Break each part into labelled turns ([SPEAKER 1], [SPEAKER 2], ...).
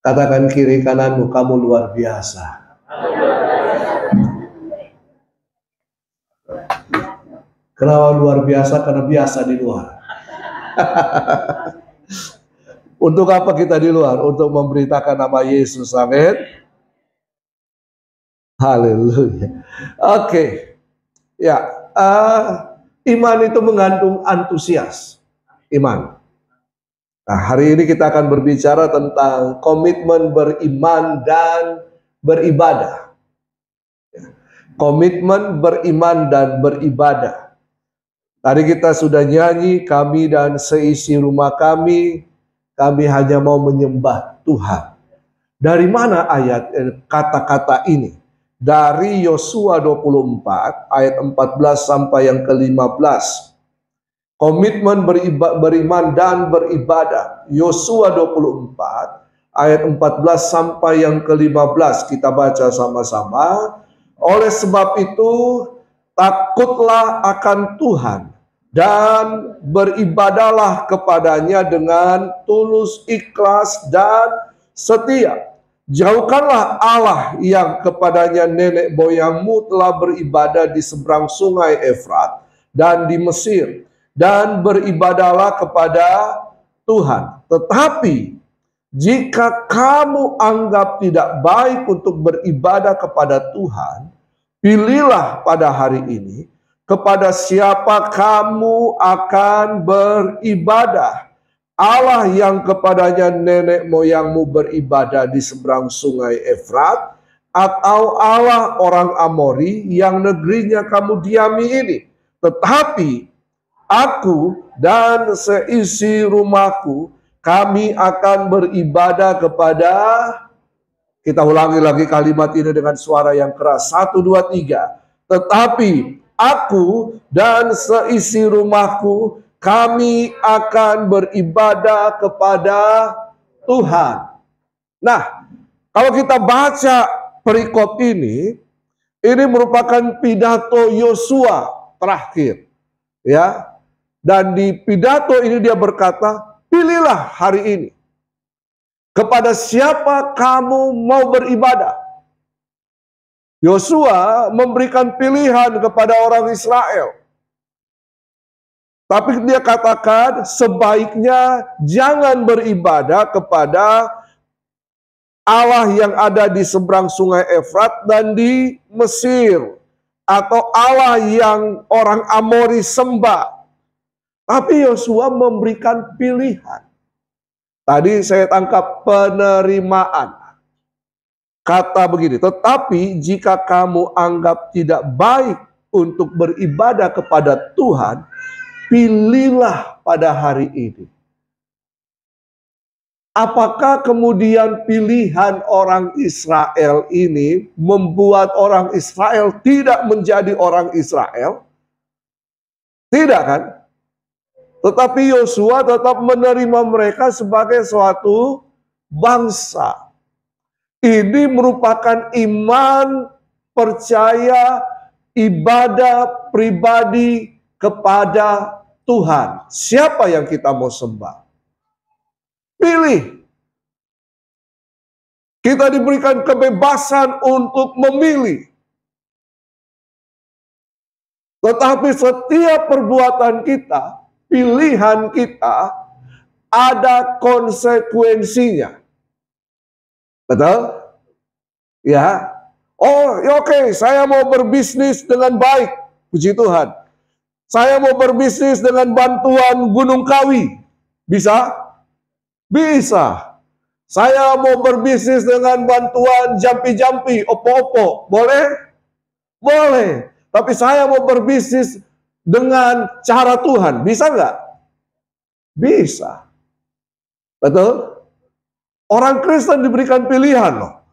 [SPEAKER 1] Katakan kiri kananmu, kamu luar biasa. Kenapa luar biasa? Karena biasa di luar. Untuk apa kita di luar? Untuk memberitakan nama Yesus. Amin. Haleluya. Oke. Ya, iman itu mengandung antusias. Iman. Nah, hari ini kita akan berbicara tentang komitmen beriman dan beribadah. Komitmen beriman dan beribadah. Tadi kita sudah nyanyi, kami dan seisi rumah kami hanya mau menyembah Tuhan. Dari mana ayat kata-kata ini? Dari Yosua 24 ayat 14 sampai yang ke-15. Komitmen beriman dan beribadah. Yosua 24 ayat 14 sampai yang ke-15. Kita baca sama-sama. Oleh sebab itu, takutlah akan Tuhan dan beribadalah kepadanya dengan tulus, ikhlas, dan setia. Jauhkanlah Allah yang kepadanya nenek moyangmu telah beribadah di seberang sungai Efrat dan di Mesir, dan beribadahlah kepada Tuhan. Tetapi jika kamu anggap tidak baik untuk beribadah kepada Tuhan, pilihlah pada hari ini kepada siapa kamu akan beribadah. Allah yang kepadanya nenek moyangmu beribadah di seberang sungai Efrat, atau Allah orang Amori yang negerinya kamu diami ini. Tetapi aku dan seisi rumahku, kami akan beribadah kepada... Kita ulangi lagi kalimat ini dengan suara yang keras. 1, 2, 3. Tetapi aku dan seisi rumahku, kami akan beribadah kepada Tuhan. Nah, kalau kita baca perikop ini merupakan pidato Yosua terakhir. Ya. Dan di pidato ini dia berkata, pilihlah hari ini kepada siapa kamu mau beribadah. Yosua memberikan pilihan kepada orang Israel. Tapi dia katakan sebaiknya jangan beribadah kepada Allah yang ada di seberang sungai Efrat dan di Mesir, atau Allah yang orang Amori sembah. Tapi Yosua memberikan pilihan. Tadi saya tangkap penerimaan. Kata begini, tetapi jika kamu anggap tidak baik untuk beribadah kepada Tuhan, pilihlah pada hari ini. Apakah kemudian pilihan orang Israel ini membuat orang Israel tidak menjadi orang Israel? Tidak kan? Tetapi Yosua tetap menerima mereka sebagai suatu bangsa. Ini merupakan iman, percaya, ibadah pribadi kepada Tuhan. Siapa yang kita mau sembah? Pilih. Kita diberikan kebebasan untuk memilih. Tetapi setiap perbuatan kita, pilihan kita, ada konsekuensinya. Betul? Ya. Oh, oke, saya mau berbisnis dengan baik. Puji Tuhan. Saya mau berbisnis dengan bantuan Gunung Kawi. Bisa? Bisa. Saya mau berbisnis dengan bantuan jampi-jampi, opo-opo. Boleh? Boleh. Tapi saya mau berbisnis dengan cara Tuhan. Bisa nggak? Bisa. Betul? Orang Kristen diberikan pilihan loh.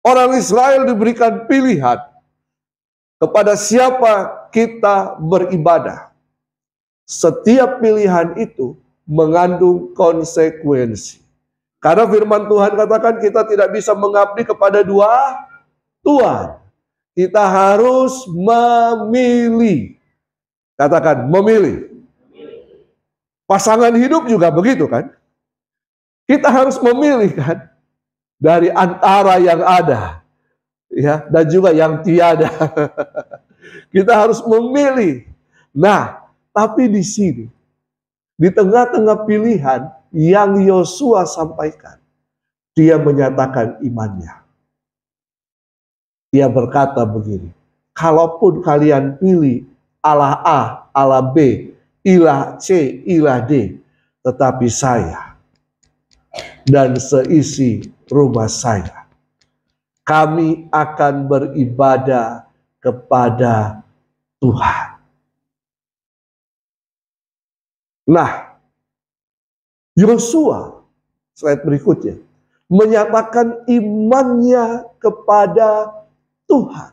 [SPEAKER 1] Orang Israel diberikan pilihan kepada siapa kita beribadah. Setiap pilihan itu mengandung konsekuensi. Karena firman Tuhan katakan kita tidak bisa mengabdi kepada dua tuan. Kita harus memilih. Katakan memilih. Pasangan hidup juga begitu kan? Kita harus memilih kan? dari antara yang ada, ya, dan juga yang tiada. Kita harus memilih. Nah, tapi di sini, di tengah-tengah pilihan yang Yosua sampaikan, dia menyatakan imannya. Dia berkata begini, kalaupun kalian pilih Allah A, Allah B, ilah C, ilah D, tetapi saya dan seisi rumah saya, kami akan beribadah kepada Tuhan. Nah, Yosua, slide berikutnya, menyatakan imannya kepada Tuhan.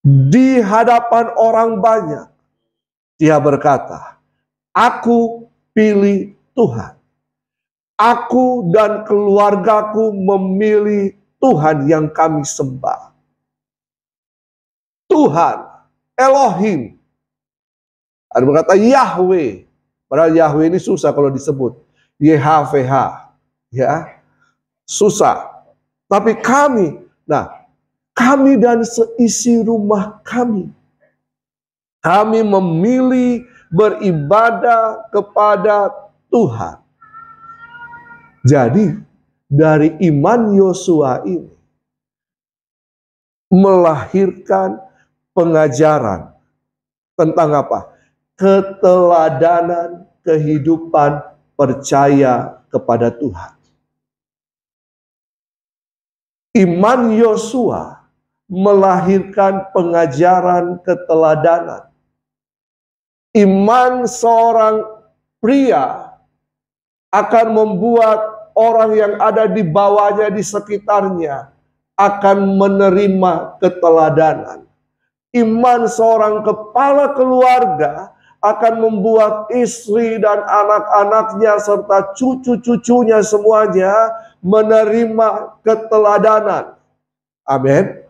[SPEAKER 1] Di hadapan orang banyak, dia berkata, aku pilih Tuhan. Aku dan keluargaku memilih Tuhan yang kami sembah. Tuhan, Elohim. Ada berkata Yahweh. Padahal Yahweh ini susah kalau disebut. YHWH. Ya, susah. Tapi kami, kami dan seisi rumah kami memilih beribadah kepada Tuhan. Jadi, dari iman Yosua ini melahirkan pengajaran tentang apa? Keteladanan kehidupan percaya kepada Tuhan. Iman Yosua melahirkan pengajaran keteladanan. Iman seorang pria akan membuat orang yang ada di bawahnya, di sekitarnya, akan menerima keteladanan. Iman seorang kepala keluarga akan membuat istri dan anak-anaknya serta cucu-cucunya semuanya menerima keteladanan. Amin.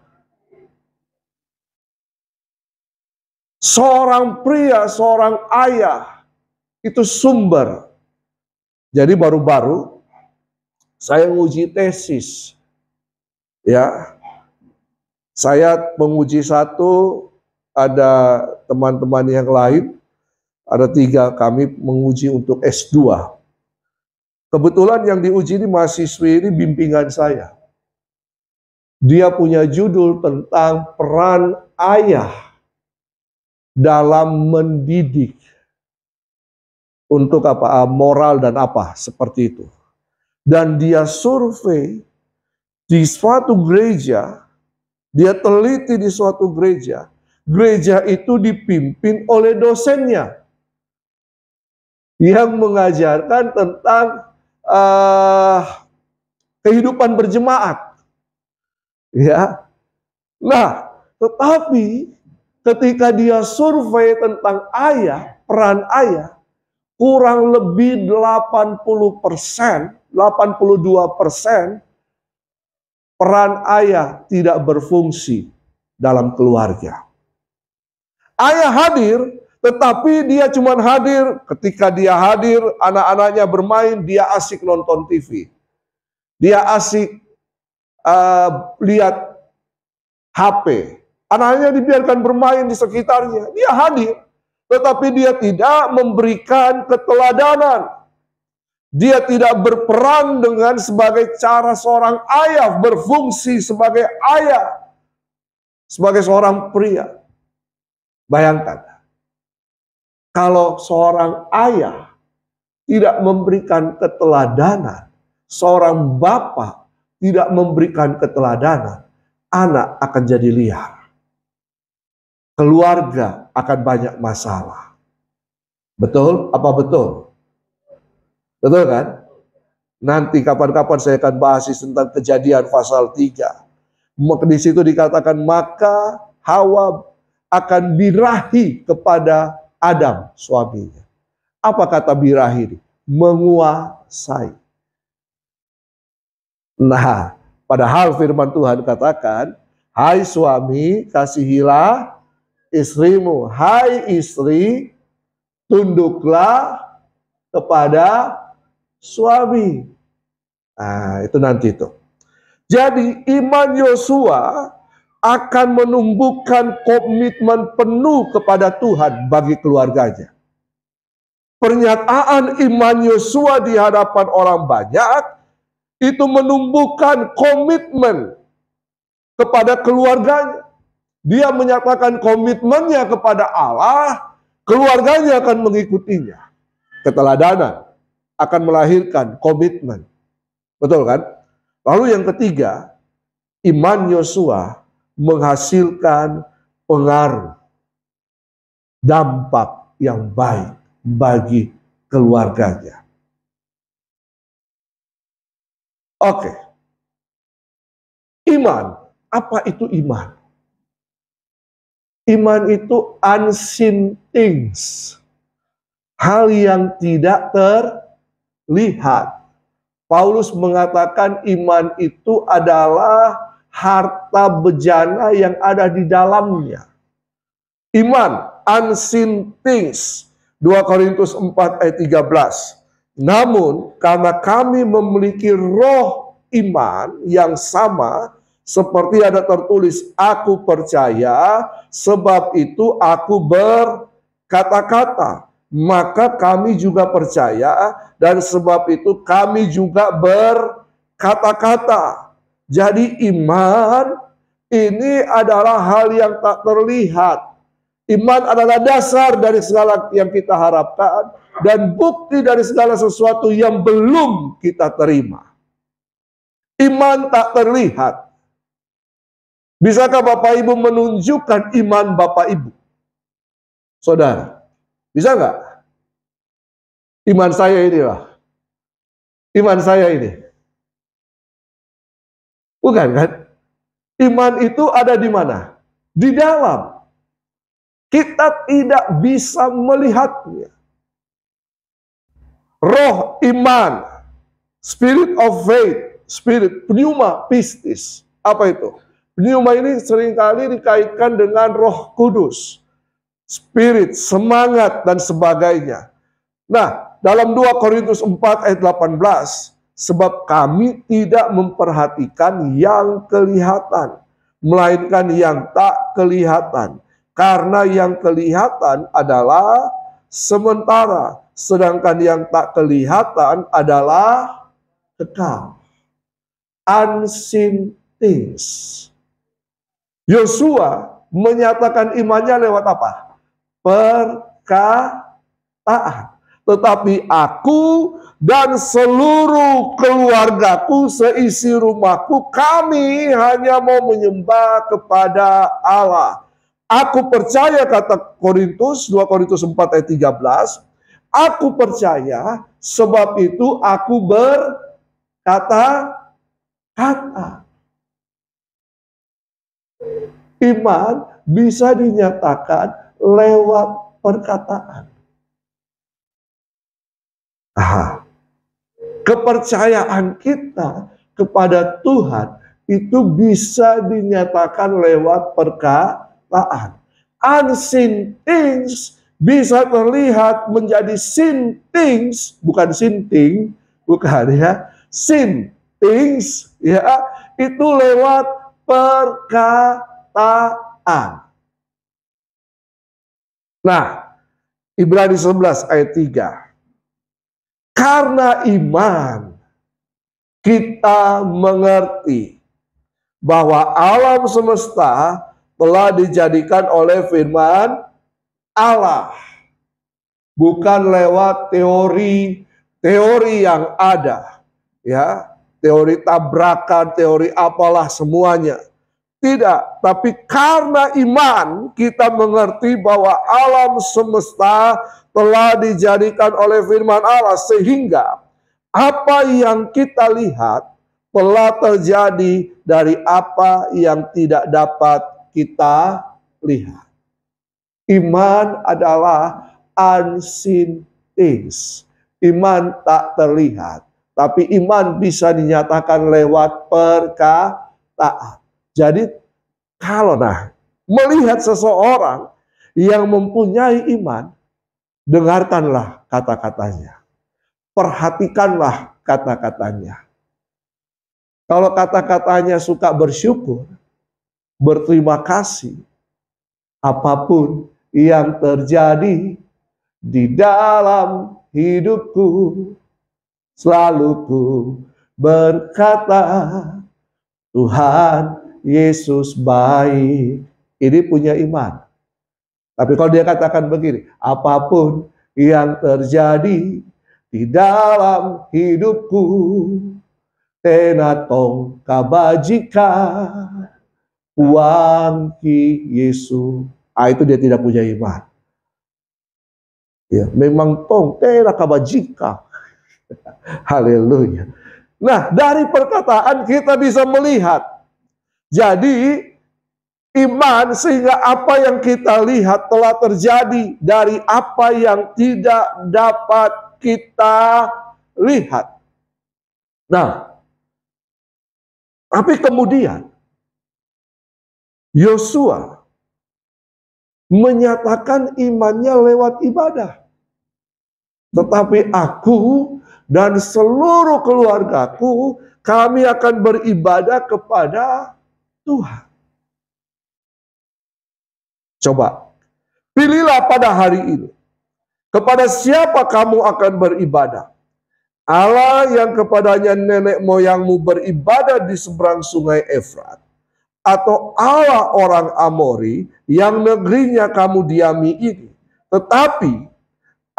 [SPEAKER 1] Seorang pria, seorang ayah itu sumber. Jadi baru-baru saya menguji tesis. Ya. Saya menguji satu, ada teman-teman yang lain, ada 3 kami menguji untuk S2. Kebetulan yang diuji ini mahasiswi ini bimbingan saya. Dia punya judul tentang peran ayah dalam mendidik. Untuk apa? Moral dan apa? Seperti itu. Dan dia survei di suatu gereja, dia teliti di suatu gereja. Gereja itu dipimpin oleh dosennya yang mengajarkan tentang kehidupan berjemaat. Ya. Nah, tetapi ketika dia survei tentang ayah, peran ayah, kurang lebih 80%, 82% peran ayah tidak berfungsi dalam keluarga. Ayah hadir, tetapi dia cuma hadir ketika dia hadir, anak-anaknya bermain, dia asik nonton TV. Dia asik lihat HP. Anaknya dibiarkan bermain di sekitarnya. Dia hadir, tetapi dia tidak memberikan keteladanan. Dia tidak berperan dengan sebagai cara seorang ayah berfungsi sebagai ayah, sebagai seorang pria. Bayangkan, kalau seorang ayah tidak memberikan keteladanan, seorang bapak tidak memberikan keteladanan, anak akan jadi liar. Keluarga akan banyak masalah. Betul? Apa betul? Betul kan? Nanti kapan-kapan saya akan bahas tentang Kejadian pasal 3. Di situ dikatakan, maka Hawa akan birahi kepada Adam, suaminya. Apa kata birahi? Menguasai. Nah, padahal firman Tuhan katakan, hai suami, kasihilah istrimu. Hai istri, tunduklah kepada suami. Nah, itu nanti itu. Jadi iman Yosua akan menumbuhkan komitmen penuh kepada Tuhan bagi keluarganya. Pernyataan iman Yosua di hadapan orang banyak itu menumbuhkan komitmen kepada keluarganya. Dia menyatakan komitmennya kepada Allah, keluarganya akan mengikutinya. Keteladanan akan melahirkan komitmen. Betul kan? Lalu yang ketiga, iman Yosua menghasilkan pengaruh, dampak yang baik bagi keluarganya. Oke. Iman. Apa itu iman? Iman itu unseen things. Hal yang tidak terlihat. Paulus mengatakan iman itu adalah harta bejana yang ada di dalamnya. Iman, unseen things. 2 Korintus 4 ayat 13. Namun karena kami memiliki roh iman yang sama, seperti ada tertulis, aku percaya, sebab itu aku berkata-kata. Maka kami juga percaya, dan sebab itu kami juga berkata-kata. Jadi iman ini adalah hal yang tak terlihat. Iman adalah dasar dari segala yang kita harapkan, dan bukti dari segala sesuatu yang belum kita terima. Iman tak terlihat. Bisakah Bapak Ibu menunjukkan iman Bapak Ibu? Saudara, bisa nggak? Iman saya inilah. Iman saya ini. Bukan kan? Iman itu ada di mana? Di dalam. Kita tidak bisa melihatnya. Roh iman, spirit of faith, spirit, pneuma pistis. Apa itu? Pneuma ini seringkali dikaitkan dengan Roh Kudus, spirit, semangat, dan sebagainya. Nah, dalam 2 Korintus 4 ayat 18, sebab kami tidak memperhatikan yang kelihatan, melainkan yang tak kelihatan. Karena yang kelihatan adalah sementara, sedangkan yang tak kelihatan adalah kekal. Unseen things. Yosua menyatakan imannya lewat apa? Perkataan. Tetapi aku dan seluruh keluargaku, seisi rumahku, kami hanya mau menyembah kepada Allah. Aku percaya, kata Korintus, 2 Korintus 4 ayat 13, aku percaya, sebab itu aku berkata-kata. Iman bisa dinyatakan lewat perkataan. Kepercayaan kita kepada Tuhan itu bisa dinyatakan lewat perkataan. Unseen things bisa terlihat menjadi seen things, bukan sinting, bukan ya, seen things ya, itu lewat perkataan. Nah, Ibrani 11 ayat 3. Karena iman kita mengerti bahwa alam semesta telah dijadikan oleh firman Allah, bukan lewat teori yang ada, ya, teori tabrakan, teori apalah semuanya. Tidak, tapi karena iman kita mengerti bahwa alam semesta telah dijadikan oleh firman Allah, sehingga apa yang kita lihat telah terjadi dari apa yang tidak dapat kita lihat. Iman adalah unseen things. Iman tak terlihat, tapi iman bisa dinyatakan lewat perkataan. Jadi kalau melihat seseorang yang mempunyai iman, dengarkanlah kata-katanya. Perhatikanlah kata-katanya. Kalau kata-katanya suka bersyukur, berterima kasih, apapun yang terjadi di dalam hidupku, selalu ku berkata, Tuhan Yesus baik. Ini punya iman. Tapi kalau dia katakan begini, apapun yang terjadi di dalam hidupku, tenatong kabajika, Tuhan Yesus. Itu dia tidak punya iman. Ya, memang tong tera kabajika. Haleluya. Nah, dari perkataan kita bisa melihat. Jadi, iman sehingga apa yang kita lihat telah terjadi dari apa yang tidak dapat kita lihat. Nah, tapi kemudian Yosua menyatakan imannya lewat ibadah. Tetapi aku dan seluruh keluargaku, kami akan beribadah kepada Tuhan. Coba, pilihlah pada hari ini, kepada siapa kamu akan beribadah. Allah yang kepadanya nenek moyangmu beribadah di seberang sungai Efrat, atau Allah orang Amori yang negerinya kamu diami ini. Tetapi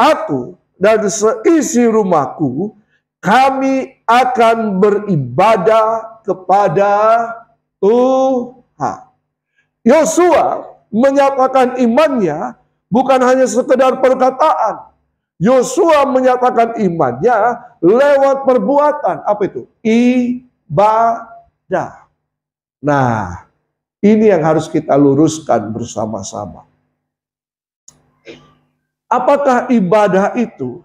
[SPEAKER 1] aku dan seisi rumahku, kami akan beribadah kepada Tuhan. Yosua menyatakan imannya bukan hanya sekedar perkataan. Yosua menyatakan imannya lewat perbuatan. Apa itu? Ibadah. Nah, ini yang harus kita luruskan bersama-sama. Apakah ibadah itu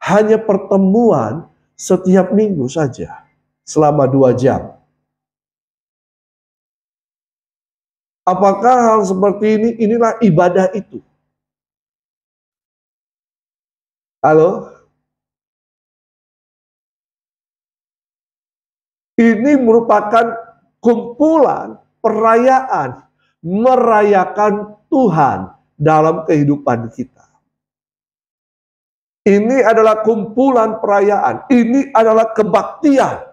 [SPEAKER 1] hanya pertemuan setiap minggu saja selama 2 jam? Apakah hal seperti ini, inilah ibadah itu? Halo? Ini merupakan kumpulan perayaan, merayakan Tuhan dalam kehidupan kita. Ini adalah kumpulan perayaan, ini adalah kebaktian.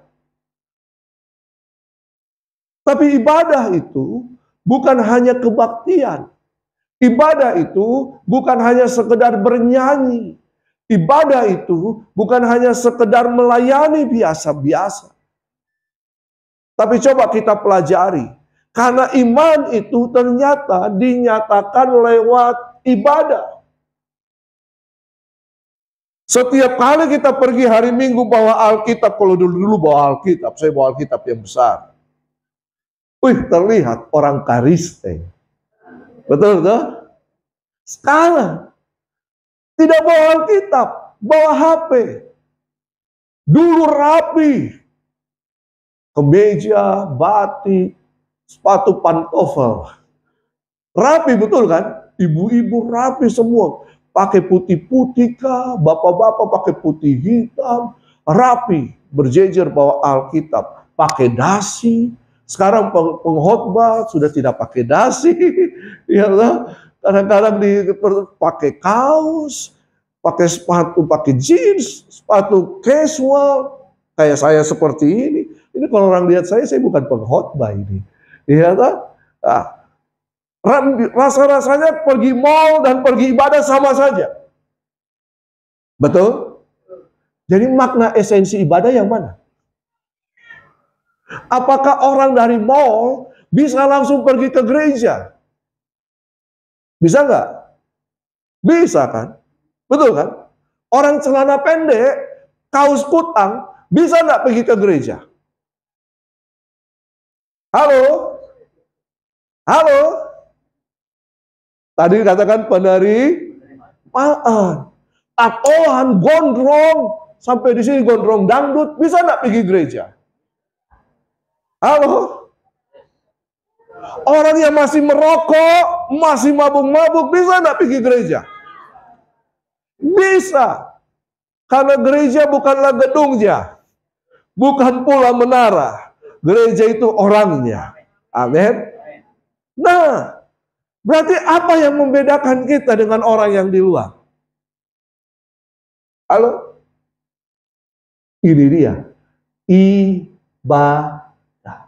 [SPEAKER 1] Tapi ibadah itu bukan hanya kebaktian. Ibadah itu bukan hanya sekedar bernyanyi. Ibadah itu bukan hanya sekedar melayani biasa-biasa. Tapi coba kita pelajari. Karena iman itu ternyata dinyatakan lewat ibadah. Setiap kali kita pergi hari Minggu bawa Alkitab, kalau dulu bawa Alkitab, saya bawa Alkitab yang besar. Wih, terlihat orang Kariste. Betul, betul? Sekarang tidak bawa Alkitab, bawa HP. Dulu rapi. Kemeja, batik, sepatu pantofel. Rapi, betul kan? Ibu-ibu rapi semua. Pakai putih-putih kah, bapak-bapak pakai putih hitam, rapi, berjejer bawa Alkitab, pakai dasi. Sekarang pengkhotbah sudah tidak pakai dasi, ya lah. Kadang-kadang pakai kaos, pakai sepatu, pakai jeans, sepatu casual, kayak saya seperti ini. Ini kalau orang lihat saya bukan pengkhotbah ini, ya lah. Nah, rasa-rasanya pergi mall dan pergi ibadah sama saja. Betul? Jadi makna esensi ibadah yang mana? Apakah orang dari mall bisa langsung pergi ke gereja? Bisa nggak? Bisa kan? Betul kan? Orang celana pendek, kaos kutang, bisa nggak pergi ke gereja? Halo? Halo? Tadi katakan penerimaan. Tatoan, gondrong, sampai di sini gondrong dangdut, bisa nggak pergi gereja? Halo? Orang yang masih merokok, masih mabuk-mabuk, bisa nggak pergi gereja? Bisa. Karena gereja bukanlah gedungnya, bukan pula menara. gereja itu orangnya. Amin. Nah, berarti apa yang membedakan kita dengan orang yang di luar? Halo? Ini dia. Ibadah.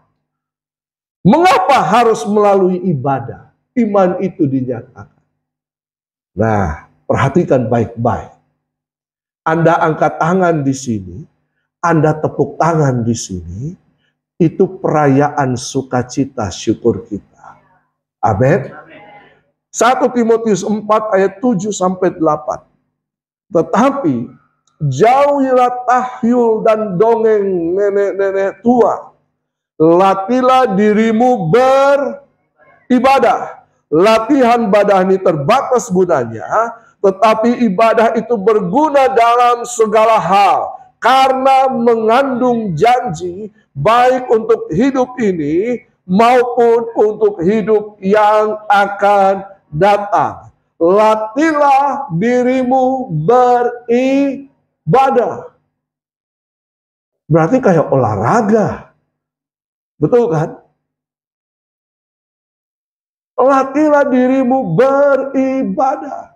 [SPEAKER 1] Mengapa harus melalui ibadah? Iman itu dinyatakan. Nah, perhatikan baik-baik. Anda angkat tangan di sini, Anda tepuk tangan di sini, itu perayaan sukacita syukur kita. Amin. 1 Timotius 4 ayat 7 sampai 8. Tetapi jauhilah tahyul dan dongeng nenek-nenek tua. Latihlah dirimu beribadah. Latihan badani terbatas gunanya, tetapi ibadah itu berguna dalam segala hal. Karena mengandung janji baik untuk hidup ini maupun untuk hidup yang akan datang. Latihlah dirimu beribadah. Berarti kayak olahraga. Betul kan? Latihlah dirimu beribadah.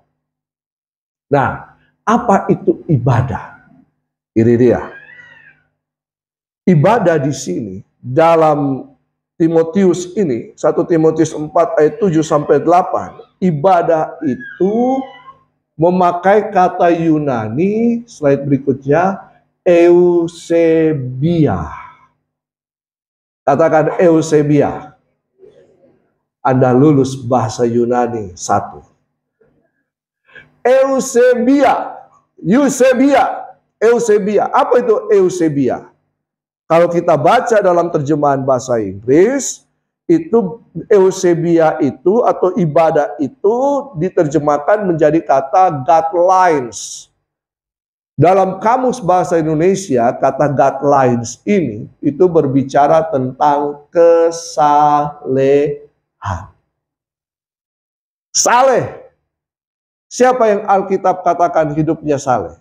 [SPEAKER 1] Nah, apa itu ibadah? Ini dia. Ibadah di sini dalam Timotius ini, 1 Timotius 4 ayat 7 sampai 8, ibadah itu memakai kata Yunani, slide berikutnya, eusebia. Katakan eusebia. Anda lulus bahasa Yunani 1. Eusebia. Eusebia. Apa itu eusebia? Kalau kita baca dalam terjemahan bahasa Inggris, itu eusebia itu atau ibadah itu diterjemahkan menjadi kata guidelines. Dalam kamus bahasa Indonesia, kata guidelines ini itu berbicara tentang kesalehan. Saleh. Siapa yang Alkitab katakan hidupnya saleh?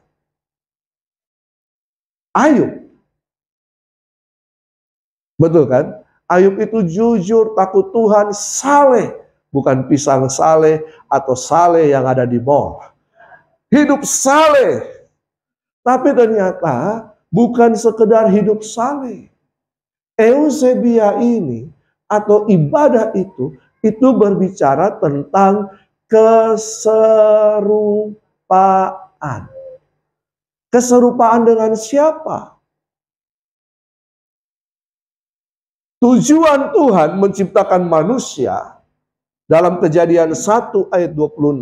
[SPEAKER 1] Ayub. Betul kan? Ayub itu jujur, takut Tuhan, saleh. Bukan pisang saleh atau saleh yang ada di mall. Hidup saleh. Tapi ternyata bukan sekedar hidup saleh. Eusebia ini atau ibadah itu berbicara tentang keserupaan. Keserupaan dengan siapa? Tujuan Tuhan menciptakan manusia dalam Kejadian 1 ayat 26.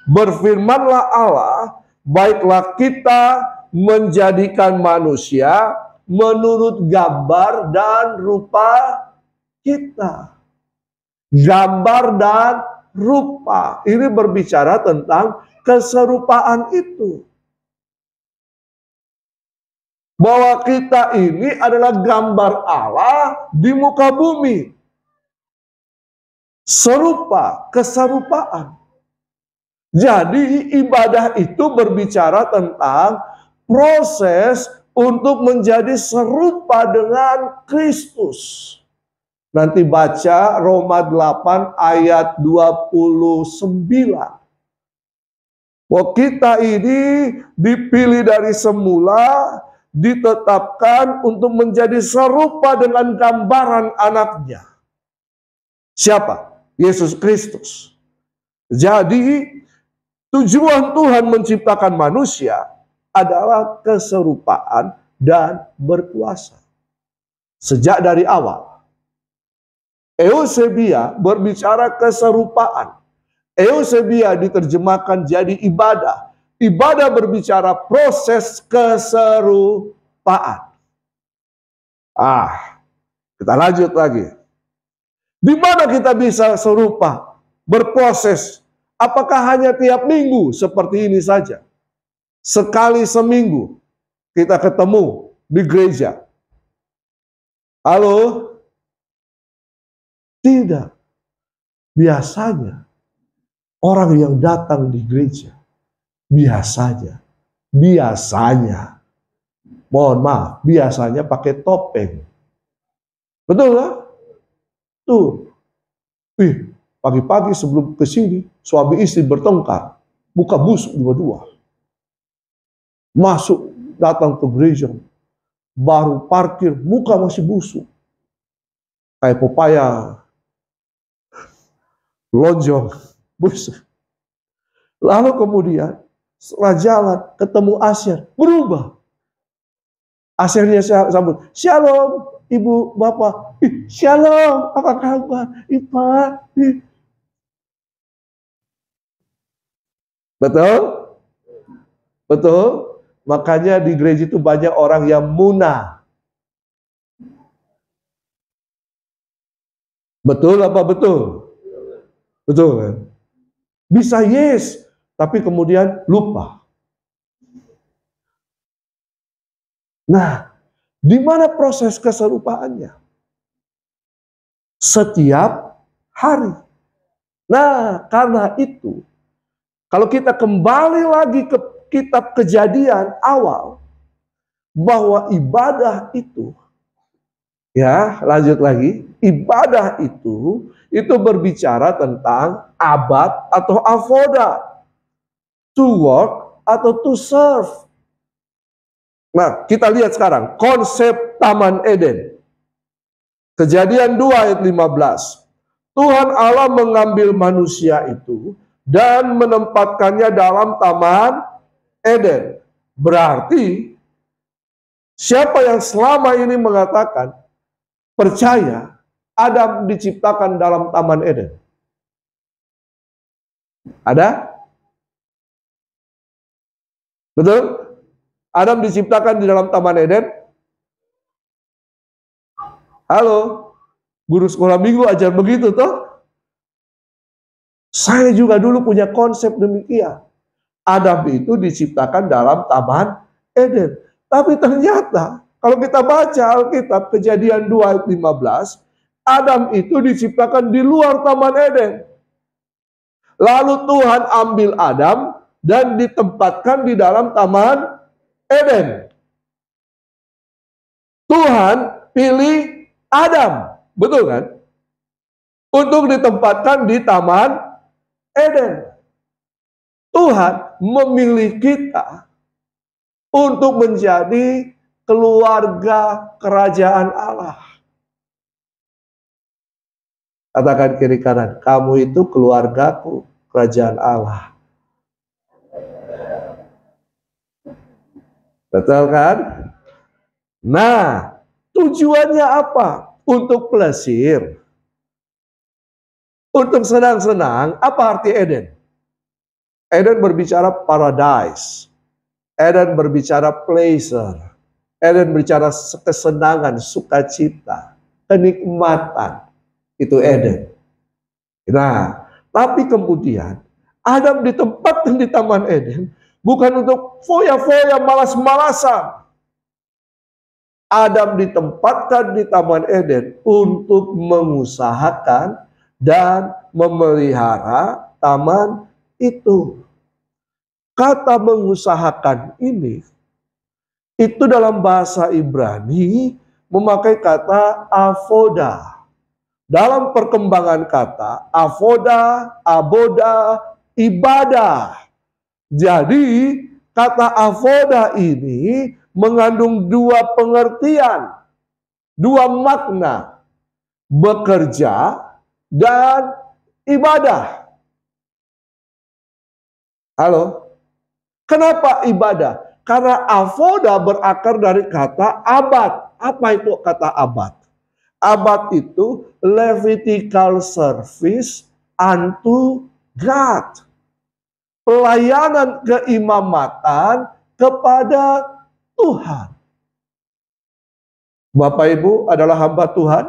[SPEAKER 1] Berfirmanlah Allah, baiklah kita menjadikan manusia menurut gambar dan rupa kita. Gambar dan rupa. Ini berbicara tentang keserupaan itu. Bahwa kita ini adalah gambar Allah di muka bumi. Serupa, keserupaan. Jadi ibadah itu berbicara tentang proses untuk menjadi serupa dengan Kristus. Nanti baca Roma 8 ayat 29. Bahwa kita ini dipilih dari semula, ditetapkan untuk menjadi serupa dengan gambaran anaknya. Siapa? Yesus Kristus. Jadi tujuan Tuhan menciptakan manusia adalah keserupaan dan berkuasa. Sejak dari awal. Eusebia berbicara keserupaan. Eusebia diterjemahkan jadi ibadah. Ibadah berbicara proses keserupaan. Kita lanjut lagi. Di mana kita bisa serupa, berproses? Apakah hanya tiap minggu seperti ini saja? Sekali seminggu kita ketemu di gereja. Halo? Tidak. Biasanya orang yang datang di gereja, biasanya, mohon maaf, biasanya pakai topeng. Betul kan? Tuh. Pagi-pagi sebelum ke sini, suami istri bertengkar. Muka busuk dua-dua. Masuk, datang ke gereja. Baru parkir, muka masih busuk. Kayak pepaya. Lonjong. Busuk. Lalu kemudian, setelah jalan, ketemu Asyar. Berubah. Asyarnya sambut. Shalom, ibu, bapak. Shalom, apa kabar? Ipa. Betul? Betul? Makanya di gereja itu banyak orang yang munah. Betul apa betul? Betul kan? Bisa yes, tapi kemudian lupa. Nah, di mana proses keserupaannya? Setiap hari. Nah, karena itu, kalau kita kembali lagi ke kitab Kejadian awal, bahwa ibadah itu, ya lanjut lagi, ibadah itu berbicara tentang abad atau avoda, to work atau to serve. Nah, kita lihat sekarang konsep Taman Eden. Kejadian 2 ayat 15. Tuhan Allah mengambil manusia itu dan menempatkannya dalam Taman Eden. Berarti siapa yang selama ini mengatakan percaya Adam diciptakan dalam Taman Eden? Ada? Betul? Adam diciptakan di dalam Taman Eden. Halo, guru sekolah minggu ajar begitu toh? Saya juga dulu punya konsep demikian. Adam itu diciptakan dalam Taman Eden. Tapi ternyata kalau kita baca Alkitab Kejadian 2 ayat 15, Adam itu diciptakan di luar Taman Eden. Lalu Tuhan ambil Adam dan ditempatkan di dalam Taman Eden. Tuhan pilih Adam, betul kan? Untuk ditempatkan di Taman Eden. Tuhan memilih kita untuk menjadi keluarga kerajaan Allah. Katakan kiri kanan, kamu itu keluargaku, kerajaan Allah. Betul kan? Nah, tujuannya apa? Untuk plesir. Untuk senang-senang. Apa arti Eden? Eden berbicara paradise. Eden berbicara pleasure. Eden berbicara kesenangan, sukacita, kenikmatan. Itu Eden. Nah, tapi kemudian Adam ditempatkan di Taman Eden bukan untuk foya-foya, malas-malasan. Adam ditempatkan di Taman Eden untuk mengusahakan dan memelihara taman itu. Kata mengusahakan ini, itu dalam bahasa Ibrani memakai kata avoda. Dalam perkembangan kata, avoda, aboda, ibadah. Jadi, kata avoda ini mengandung dua pengertian, dua makna, bekerja dan ibadah. Halo? Kenapa ibadah? Karena avoda berakar dari kata abad. Apa itu kata abad? Abad itu Levitical service unto God. Pelayanan keimamatan kepada Tuhan. Bapak Ibu adalah hamba Tuhan?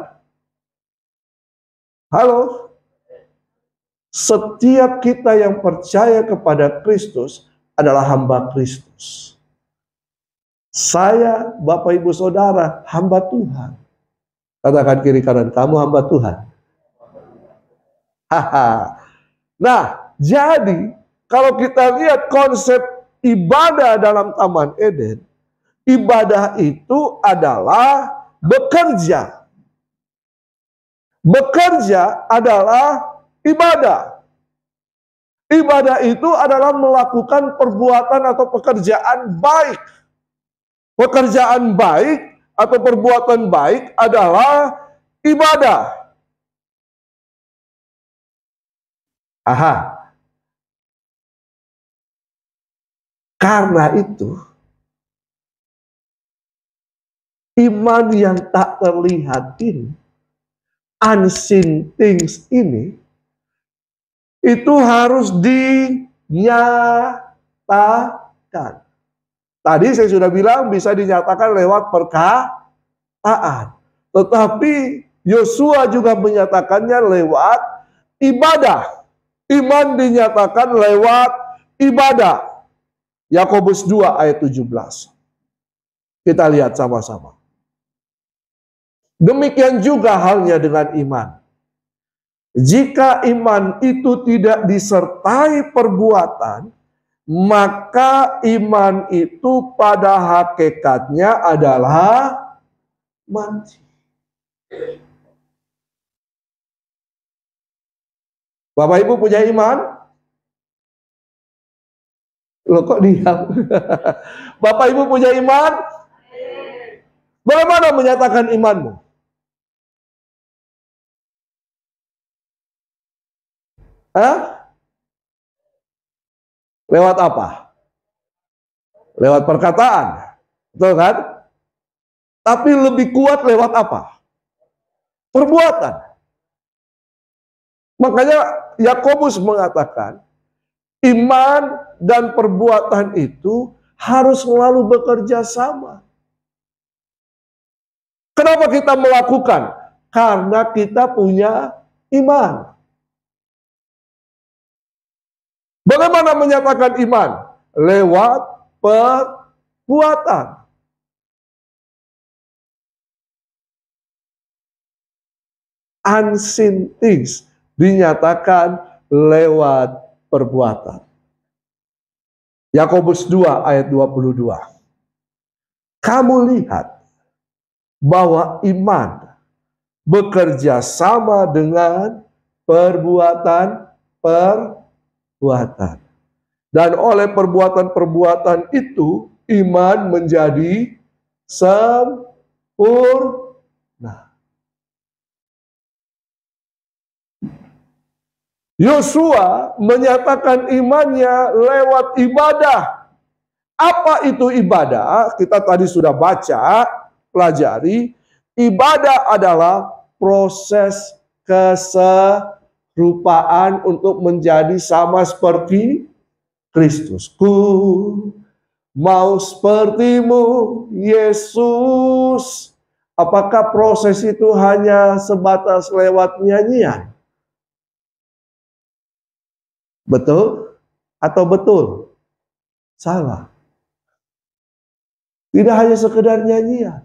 [SPEAKER 1] Halo? Setiap kita yang percaya kepada Kristus adalah hamba Kristus. Saya, Bapak Ibu Saudara, hamba Tuhan. Katakan kiri kanan, kamu hamba Tuhan. Haha. Nah, jadi kalau kita lihat konsep ibadah dalam Taman Eden, ibadah itu adalah bekerja. Bekerja adalah ibadah. Ibadah itu adalah melakukan perbuatan atau pekerjaan baik. Pekerjaan baik atau perbuatan baik adalah ibadah. Aha. Karena itu, iman yang tak terlihat ini, unseen things ini, itu harus dinyatakan. Tadi saya sudah bilang bisa dinyatakan lewat perkataan. Tetapi Yosua juga menyatakannya lewat ibadah. Iman dinyatakan lewat ibadah. Yakobus 2 ayat 17. Kita lihat sama-sama. Demikian juga halnya dengan iman. Jika iman itu tidak disertai perbuatan, maka iman itu pada hakikatnya adalah mati. Bapak Ibu punya iman? Loh kok diam? Bapak Ibu punya iman? Bagaimana menyatakan imanmu? Hah? Lewat apa? Lewat perkataan. Betul kan? Tapi lebih kuat lewat apa? Perbuatan. Makanya Yakobus mengatakan, iman dan perbuatan itu harus selalu bekerja sama. Kenapa kita melakukan? Karena kita punya iman. Bagaimana menyatakan iman? Lewat perbuatan. Unseen things dinyatakan lewat perbuatan. Yakobus 2 ayat 22. Kamu lihat bahwa iman bekerja sama dengan perbuatan. Dan oleh perbuatan-perbuatan itu, iman menjadi sempurna. Yosua menyatakan imannya lewat ibadah. Apa itu ibadah? Kita tadi sudah baca, pelajari. Ibadah adalah proses rupaan untuk menjadi sama seperti Kristus. Ku mau sepertimu, Yesus. Apakah proses itu hanya sebatas lewat nyanyian? Betul atau betul? Salah. Tidak hanya sekedar nyanyian.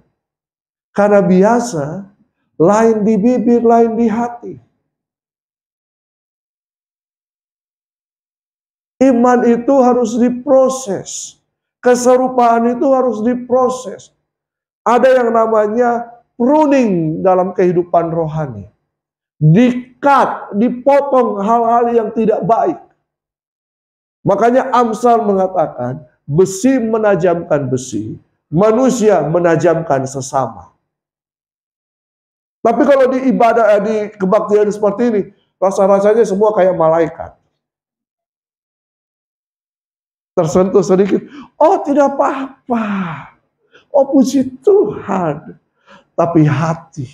[SPEAKER 1] Karena biasa, lain di bibir, lain di hati. Iman itu harus diproses. Keserupaan itu harus diproses. Ada yang namanya pruning dalam kehidupan rohani. Di-cut, dipotong hal-hal yang tidak baik. Makanya Amsal mengatakan, besi menajamkan besi, manusia menajamkan sesama. Tapi kalau di ibadah, di kebaktian seperti ini, rasa-rasanya semua kayak malaikat. Tersentuh sedikit, oh tidak apa-apa, oh puji Tuhan. Tapi hati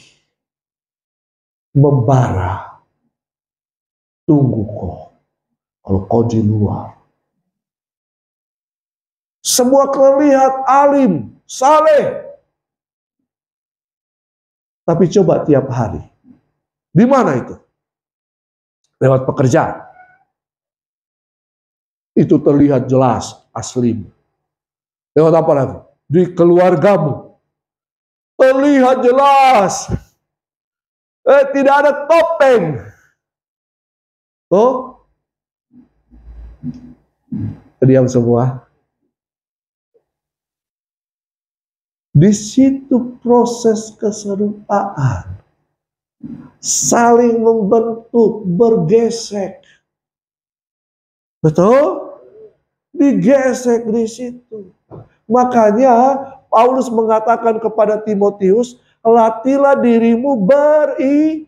[SPEAKER 1] membara, tunggu kau, kalau kau di luar. Semua terlihat alim, saleh. Tapi coba tiap hari. Di mana itu? Lewat pekerjaan. Itu terlihat jelas aslimu. Lewat apa lagi? Di keluargamu. Terlihat jelas. Tidak ada topeng. Oh, diam semua. Di situ proses keserupaan. saling membentuk, bergesek. Betul? Digesek di situ. Makanya Paulus mengatakan kepada Timotius, latihlah dirimu beribadah.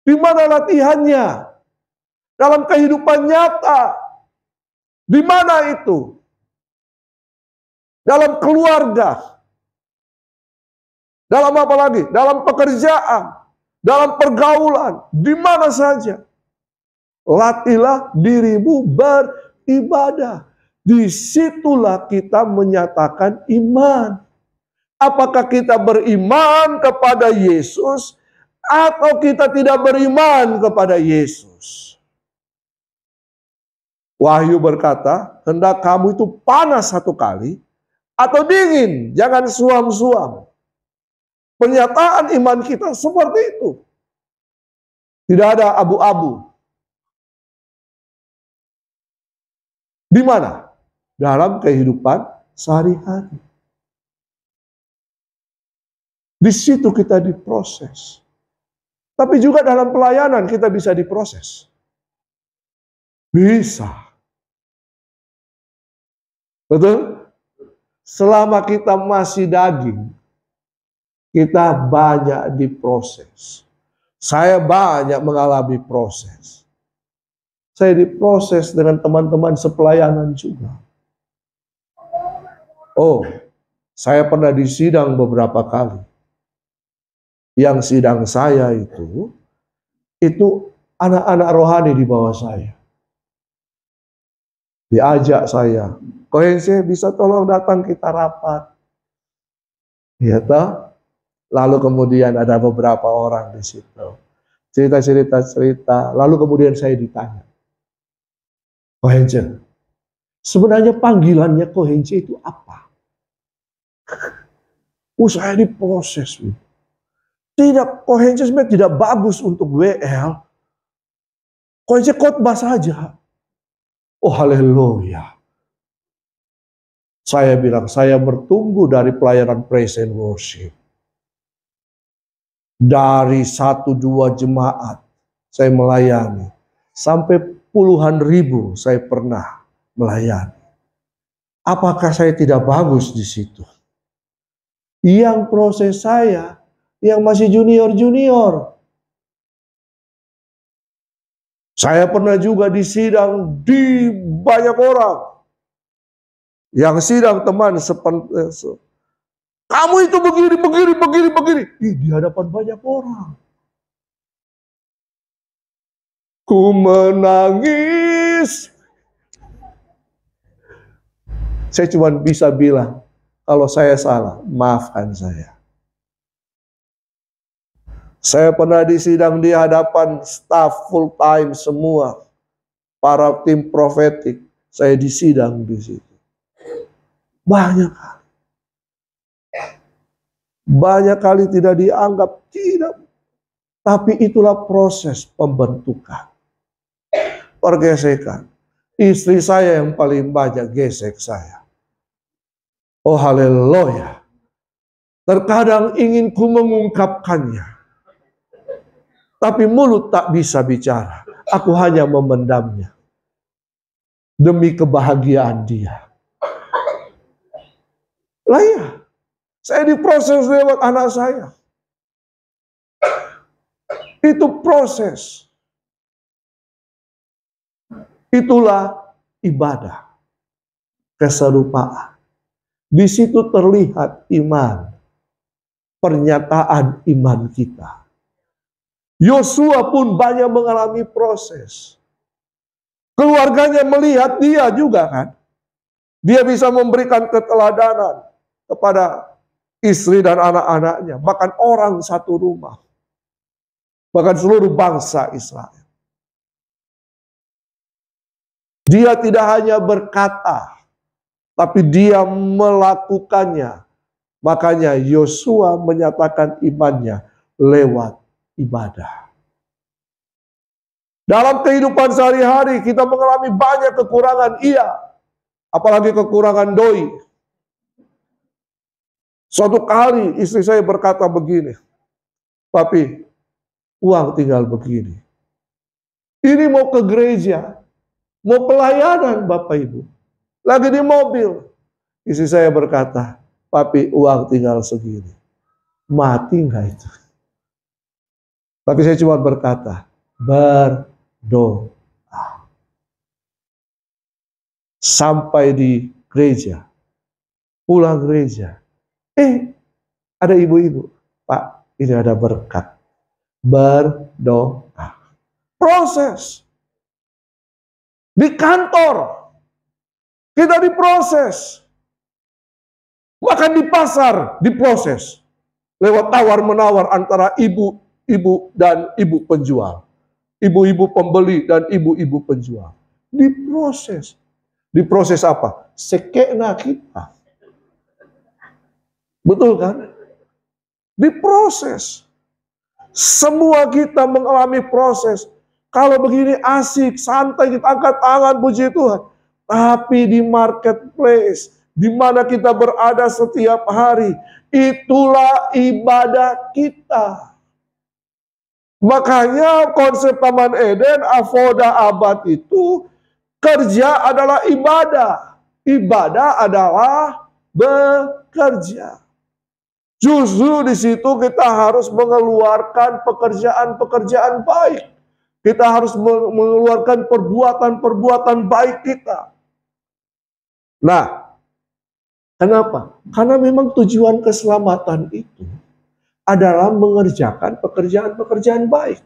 [SPEAKER 1] Di mana latihannya? Dalam kehidupan nyata. Di mana itu? Dalam keluarga. Dalam apa lagi? Dalam pekerjaan. Dalam pergaulan. Di mana saja. Latihlah dirimu beribadah. Disitulah kita menyatakan iman. Apakah kita beriman kepada Yesus atau kita tidak beriman kepada Yesus? Wahyu berkata, hendak kamu itu panas satu kali atau dingin, jangan suam-suam. Pernyataan iman kita seperti itu. Tidak ada abu-abu. Di mana? Dalam kehidupan sehari-hari. Di situ kita diproses. Tapi juga dalam pelayanan kita bisa diproses. Bisa. Betul? Selama kita masih daging, kita banyak diproses. Saya banyak mengalami proses. Saya diproses dengan teman-teman sepelayanan juga. Oh, saya pernah disidang beberapa kali. Yang sidang saya itu anak-anak rohani di bawah saya. Diajak saya, Kohense bisa tolong datang kita rapat. Ya toh? Lalu kemudian ada beberapa orang di situ. Cerita. Lalu kemudian saya ditanya, Kohense, sebenarnya panggilannya Kohense itu apa? Saya diproses. Tidak, Kohense sebenarnya tidak bagus untuk WL. Kohense khotbah saja. Oh haleluya. Saya bilang, saya bertumbuh dari pelayanan praise and worship. Dari 1-2 jemaat saya melayani. Sampai puluhan ribu saya pernah melayani. Apakah saya tidak bagus di situ? Yang proses saya, yang masih junior-junior. Saya pernah juga disidang di banyak orang. Yang sidang teman kamu itu begini. Di hadapan banyak orang. Ku menangis. Saya cuma bisa bilang, kalau saya salah, maafkan saya. Saya pernah disidang di hadapan staf full time semua. Para tim profetik. Saya disidang di situ. Banyak kali. Banyak kali tidak dianggap. Tidak. Tapi itulah proses pembentukan. Pergesekan. Istri saya yang paling banyak gesek saya. Oh haleluya. Terkadang ingin ku mengungkapkannya. Tapi mulut tak bisa bicara. Aku hanya memendamnya. Demi kebahagiaan dia. Lah ya. Saya diproses lewat anak saya. Itu proses. Itulah ibadah. Keserupaan. Di situ terlihat iman. Pernyataan iman kita. Yosua pun banyak mengalami proses. Keluarganya melihat dia juga kan. Dia bisa memberikan keteladanan kepada istri dan anak-anaknya. Bahkan orang satu rumah. Bahkan seluruh bangsa Israel. Dia tidak hanya berkata, tapi dia melakukannya. Makanya Yosua menyatakan imannya lewat ibadah. Dalam kehidupan sehari-hari kita mengalami banyak kekurangan, iya. Apalagi kekurangan doi. Suatu kali istri saya berkata begini, Papi, uang tinggal begini. Ini mau ke gereja, mau pelayanan Bapak Ibu. Lagi di mobil. Istri saya berkata, Papi, uang tinggal segini. Mati nggak itu? Tapi saya cuma berkata, berdoa. Sampai di gereja, pulang gereja. Ada ibu-ibu. Pak, ini ada berkat. Berdoa. Proses. Di kantor, kita diproses. Bahkan di pasar, diproses. Lewat tawar-menawar antara ibu-ibu dan ibu penjual. Ibu-ibu pembeli dan ibu-ibu penjual. Diproses. Diproses apa? Sekena kita. Betul kan? Diproses. Semua kita mengalami proses. Kalau begini asik, santai, kita angkat tangan, puji Tuhan. Tapi di marketplace, di mana kita berada setiap hari, itulah ibadah kita. Makanya konsep Taman Eden, Avoda Abad itu, kerja adalah ibadah. Ibadah adalah bekerja. Justru di situ kita harus mengeluarkan pekerjaan-pekerjaan baik. Kita harus mengeluarkan perbuatan-perbuatan baik kita. Nah, kenapa? Karena memang tujuan keselamatan itu adalah mengerjakan pekerjaan-pekerjaan baik.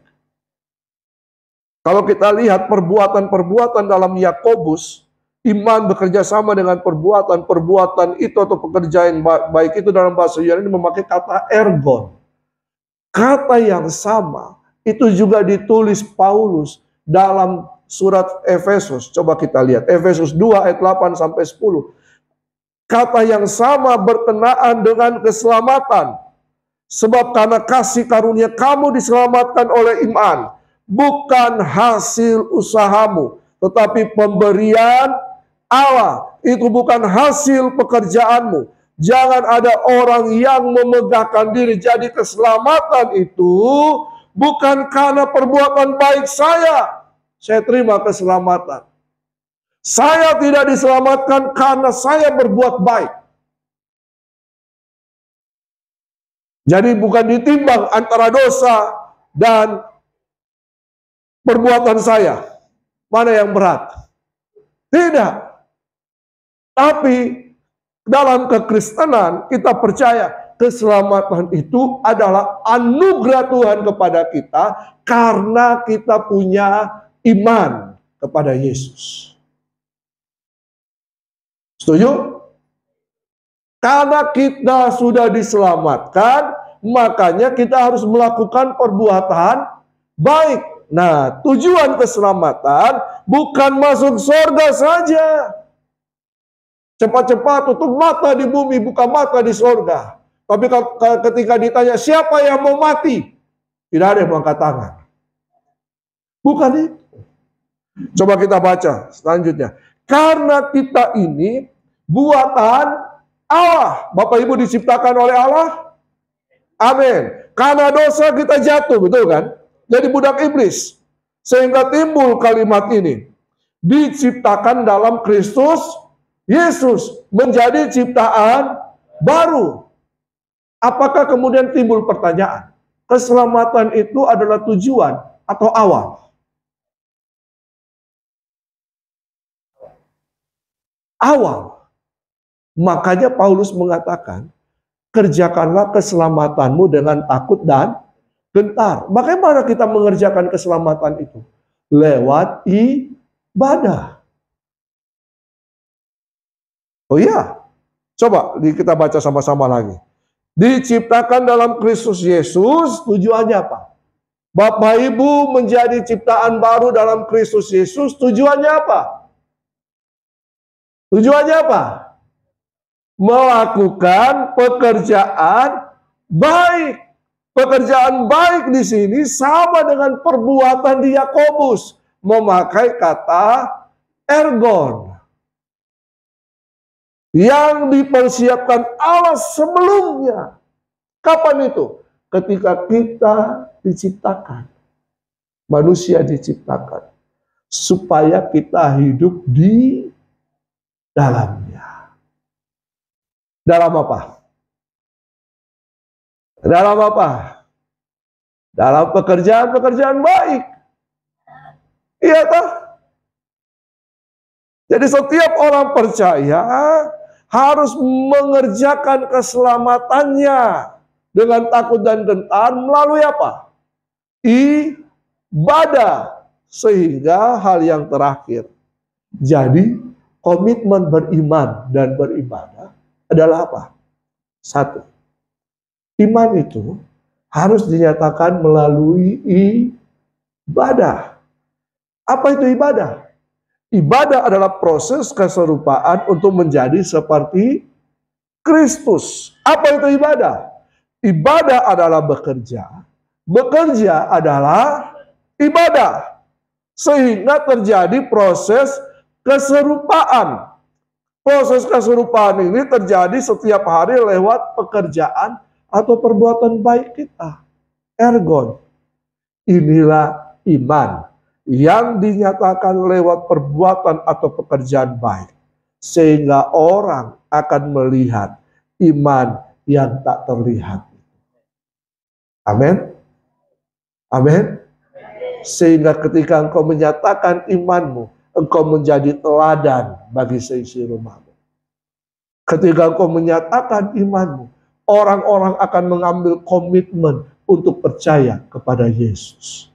[SPEAKER 1] Kalau kita lihat perbuatan-perbuatan dalam Yakobus, iman bekerja sama dengan perbuatan itu atau pekerjaan baik itu dalam bahasa Yunani memakai kata ergon. Kata yang sama itu juga ditulis Paulus dalam surat Efesus. Coba kita lihat Efesus 2 ayat 8 sampai 10. Kata yang sama berkenaan dengan keselamatan. Sebab karena kasih karunia kamu diselamatkan oleh iman. Bukan hasil usahamu, tetapi pemberian Allah. Itu bukan hasil pekerjaanmu. Jangan ada orang yang memegahkan diri. Jadi keselamatan itu bukan karena perbuatan baik saya. Saya terima keselamatan. Saya tidak diselamatkan karena saya berbuat baik. Jadi bukan ditimbang antara dosa dan perbuatan saya. Mana yang berat? Tidak. Tapi dalam kekristenan kita percaya keselamatan itu adalah anugerah Tuhan kepada kita karena kita punya iman kepada Yesus. Setuju? Karena kita sudah diselamatkan, makanya kita harus melakukan perbuatan baik. Nah, tujuan keselamatan bukan masuk surga saja. Cepat-cepat tutup mata di bumi, buka mata di surga. Tapi ketika ditanya siapa yang mau mati, tidak ada yang mengangkat tangan. Bukan itu. Coba kita baca selanjutnya. Karena kita ini buatan Allah. Bapak Ibu diciptakan oleh Allah. Amin. Karena dosa kita jatuh, betul kan? Jadi budak iblis. Sehingga timbul kalimat ini. Diciptakan dalam Kristus Yesus. Menjadi ciptaan baru. Apakah kemudian timbul pertanyaan? Keselamatan itu adalah tujuan atau awal? Awal. Makanya Paulus mengatakan, kerjakanlah keselamatanmu dengan takut dan gentar. Bagaimana kita mengerjakan keselamatan itu? Lewat ibadah. Oh iya, coba kita baca sama-sama lagi. Diciptakan dalam Kristus Yesus, tujuannya apa? Bapak Ibu menjadi ciptaan baru dalam Kristus Yesus, tujuannya apa? Tujuannya apa? Melakukan pekerjaan baik. Pekerjaan baik di sini sama dengan perbuatan di Yakobus, memakai kata ergon. Yang dipersiapkan Allah sebelumnya. Kapan itu? ketika kita diciptakan. Manusia diciptakan supaya kita hidup di dalamnya. Dalam apa? Dalam apa? Dalam pekerjaan-pekerjaan baik. Iya toh? Jadi setiap orang percaya harus mengerjakan keselamatannya dengan takut dan gentar melalui apa? Ibadah. Sehingga hal yang terakhir. Jadi komitmen beriman dan beribadah adalah apa? Satu. Iman itu harus dinyatakan melalui ibadah. Apa itu ibadah? Ibadah adalah proses keserupaan untuk menjadi seperti Kristus. Apa itu ibadah? Ibadah adalah bekerja. Bekerja adalah ibadah. Sehingga terjadi proses keserupaan. Proses keserupaan ini terjadi setiap hari lewat pekerjaan atau perbuatan baik kita. Ergon. Inilah iman yang dinyatakan lewat perbuatan atau pekerjaan baik. Sehingga orang akan melihat iman yang tak terlihat. Amin. Amin. Sehingga ketika engkau menyatakan imanmu, engkau menjadi teladan bagi seisi rumahmu. Ketika engkau menyatakan imanmu, orang-orang akan mengambil komitmen untuk percaya kepada Yesus.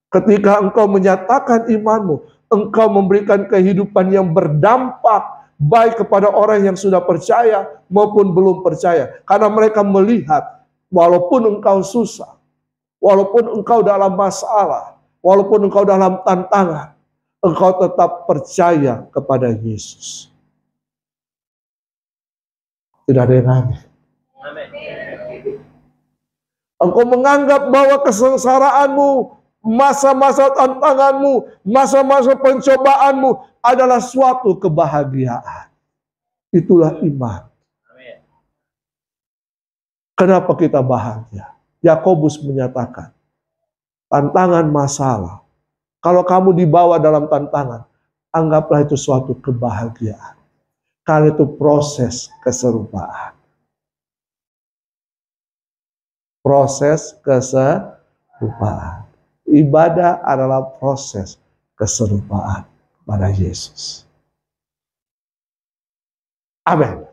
[SPEAKER 1] Ketika engkau menyatakan imanmu, engkau memberikan kehidupan yang berdampak baik kepada orang yang sudah percaya maupun belum percaya. Karena mereka melihat walaupun engkau susah, walaupun engkau dalam masalah, walaupun engkau dalam tantangan, engkau tetap percaya kepada Yesus. Tidak ada yang aneh. Engkau menganggap bahwa kesengsaraanmu, masa-masa tantanganmu, masa-masa pencobaanmu adalah suatu kebahagiaan. Itulah iman. Kenapa kita bahagia? Yakobus menyatakan, tantangan masalah. Kalau kamu dibawa dalam tantangan, anggaplah itu suatu kebahagiaan. Karena itu proses keserupaan. Proses keserupaan. Ibadah adalah proses keserupaan pada Yesus. Amin.